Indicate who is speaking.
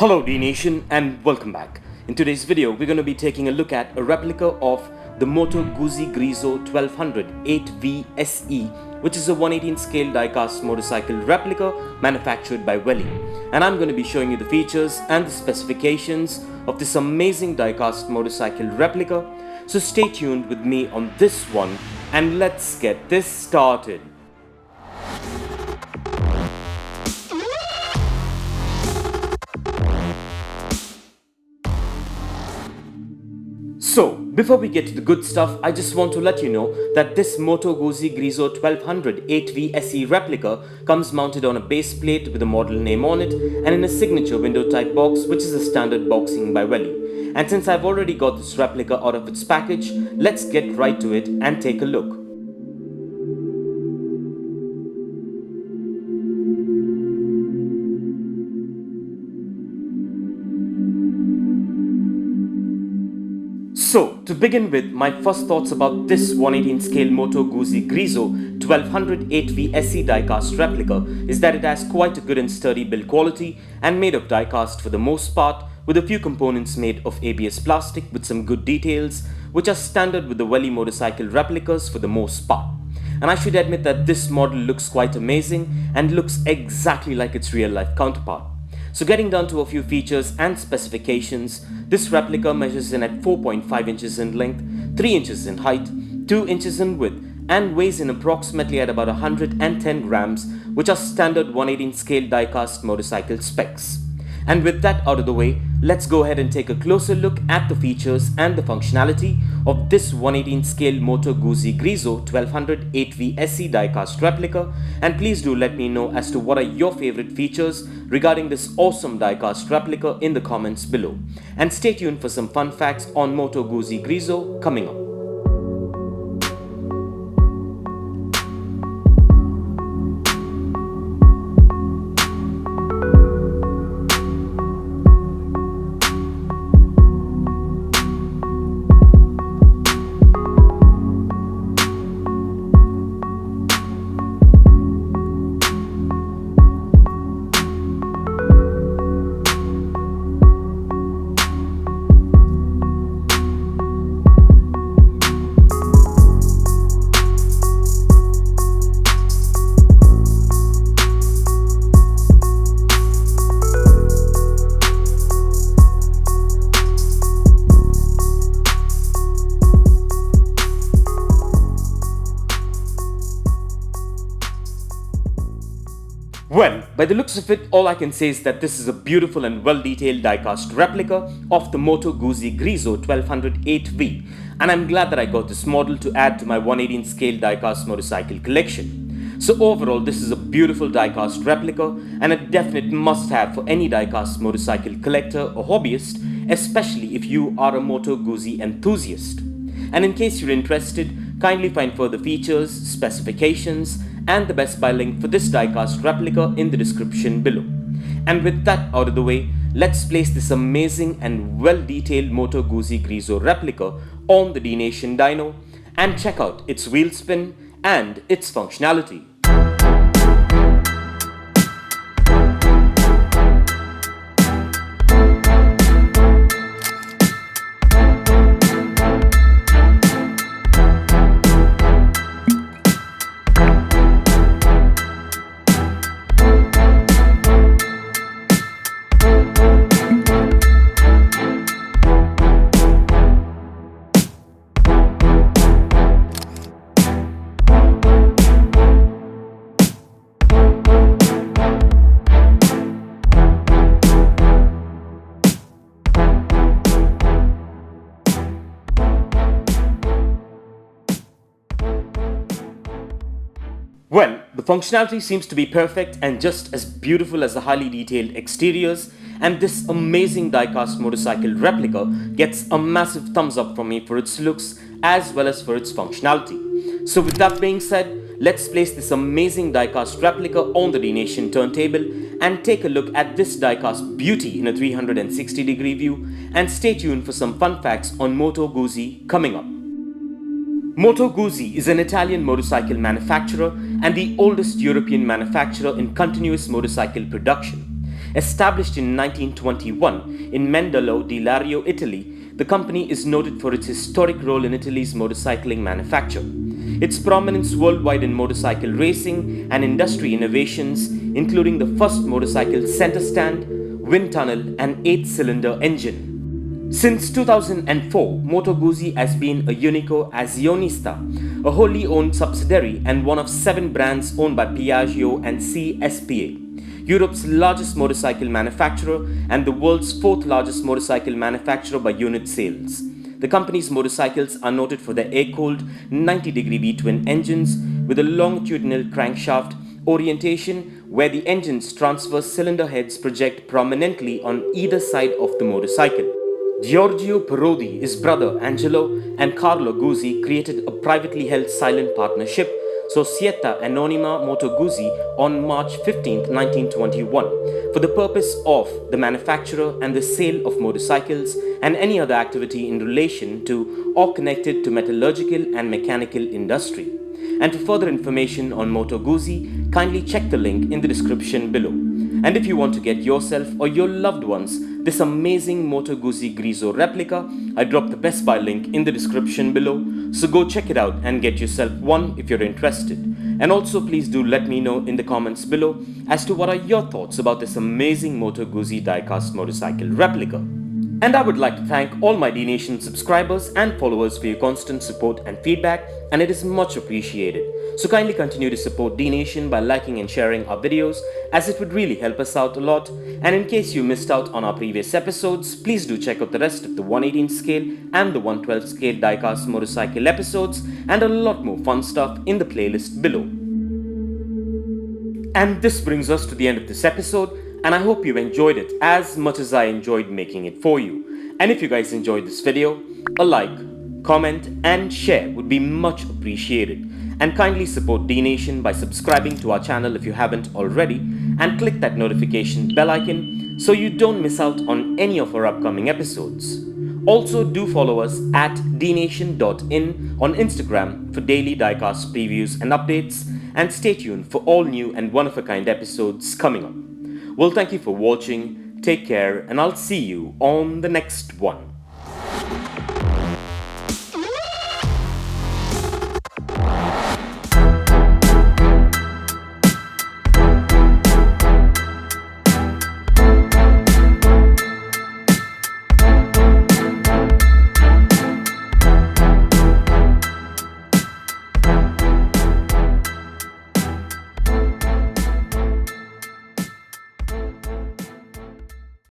Speaker 1: Hello Dnation and welcome back. In today's video we're going to be taking a look at a replica of the Moto Guzzi Griso 1200 8V SE, which is a 118 scale diecast motorcycle replica manufactured by Welly. And I'm going to be showing you the features and the specifications of this amazing diecast motorcycle replica. So stay tuned with me on this one and let's get this started. So, before we get to the good stuff, I just want to let you know that this Moto Guzzi Griso 1200 8V SE replica comes mounted on a base plate with a model name on it and in a signature window type box, which is a standard boxing by Welly. And since I've already got this replica out of its package, let's get right to it and take a look. So, to begin with, my first thoughts about this 118 scale Moto Guzzi Griso 1200 8V SE diecast replica is that it has quite a good and sturdy build quality and made of diecast for the most part, with a few components made of ABS plastic with some good details, which are standard with the Welly motorcycle replicas for the most part. And I should admit that this model looks quite amazing and looks exactly like its real life counterpart. So getting down to a few features and specifications, this replica measures in at 4.5 inches in length, 3 inches in height, 2 inches in width and weighs in approximately at about 110 grams, which are standard 118 scale diecast motorcycle specs. And with that out of the way, let's go ahead and take a closer look at the features and the functionality of this 118 scale Moto Guzzi Griso 1200 8V SE diecast replica, and please do let me know as to what are your favorite features regarding this awesome diecast replica in the comments below. And stay tuned for some fun facts on Moto Guzzi Griso coming up. Well, by the looks of it, all I can say is that this is a beautiful and well-detailed diecast replica of the Moto Guzzi Griso 1200 8V, and I'm glad that I got this model to add to my 118 scale diecast motorcycle collection. So overall, this is a beautiful diecast replica and a definite must-have for any diecast motorcycle collector or hobbyist, especially if you are a Moto Guzzi enthusiast. And in case you're interested, kindly find further features, specifications, and the Best Buy link for this diecast replica in the description below. And with that out of the way, let's place this amazing and well-detailed Moto Guzzi Griso replica on the Dnation dyno and check out its wheel spin and its functionality. Well, the functionality seems to be perfect and just as beautiful as the highly detailed exteriors, and this amazing diecast motorcycle replica gets a massive thumbs up from me for its looks as well as for its functionality. So with that being said, let's place this amazing diecast replica on the Dnation turntable and take a look at this diecast beauty in a 360-degree view, and stay tuned for some fun facts on Moto Guzzi coming up. Moto Guzzi is an Italian motorcycle manufacturer and the oldest European manufacturer in continuous motorcycle production. Established in 1921 in Mendolo di Lario, Italy, the company is noted for its historic role in Italy's motorcycling manufacture. Its prominence worldwide in motorcycle racing and industry innovations, including the first motorcycle center stand, wind tunnel, and 8-cylinder engine. Since 2004, Moto Guzzi has been a unico azionista, a wholly owned subsidiary and one of 7 brands owned by Piaggio and CSPA, Europe's largest motorcycle manufacturer and the world's 4th largest motorcycle manufacturer by unit sales. The company's motorcycles are noted for their air-cooled 90-degree V-twin engines with a longitudinal crankshaft orientation where the engine's transverse cylinder heads project prominently on either side of the motorcycle. Giorgio Parodi, his brother Angelo, and Carlo Guzzi created a privately held silent partnership, Società Anonima Moto Guzzi, on March 15, 1921, for the purpose of the manufacture and the sale of motorcycles and any other activity in relation to or connected to metallurgical and mechanical industry. And for further information on Moto Guzzi, kindly check the link in the description below. And if you want to get yourself or your loved ones this amazing Moto Guzzi Griso replica, I dropped the Best Buy link in the description below, so go check it out and get yourself one if you're interested. And also please do let me know in the comments below as to what are your thoughts about this amazing Moto Guzzi Diecast Motorcycle Replica. And I would like to thank all my Dnation subscribers and followers for your constant support and feedback, and it is much appreciated. So kindly continue to support Dnation by liking and sharing our videos, as it would really help us out a lot. And in case you missed out on our previous episodes, please do check out the rest of the 118 scale and the 112 scale diecast motorcycle episodes and a lot more fun stuff in the playlist below. And this brings us to the end of this episode, and I hope you enjoyed it as much as I enjoyed making it for you. And if you guys enjoyed this video, a like, comment and share would be much appreciated. And kindly support Dnation by subscribing to our channel if you haven't already, and click that notification bell icon so you don't miss out on any of our upcoming episodes. Also do follow us at dnation.in on Instagram for daily diecast previews and updates, and stay tuned for all new and one-of-a-kind episodes coming up. Well, thank you for watching, take care, and I'll see you on the next one.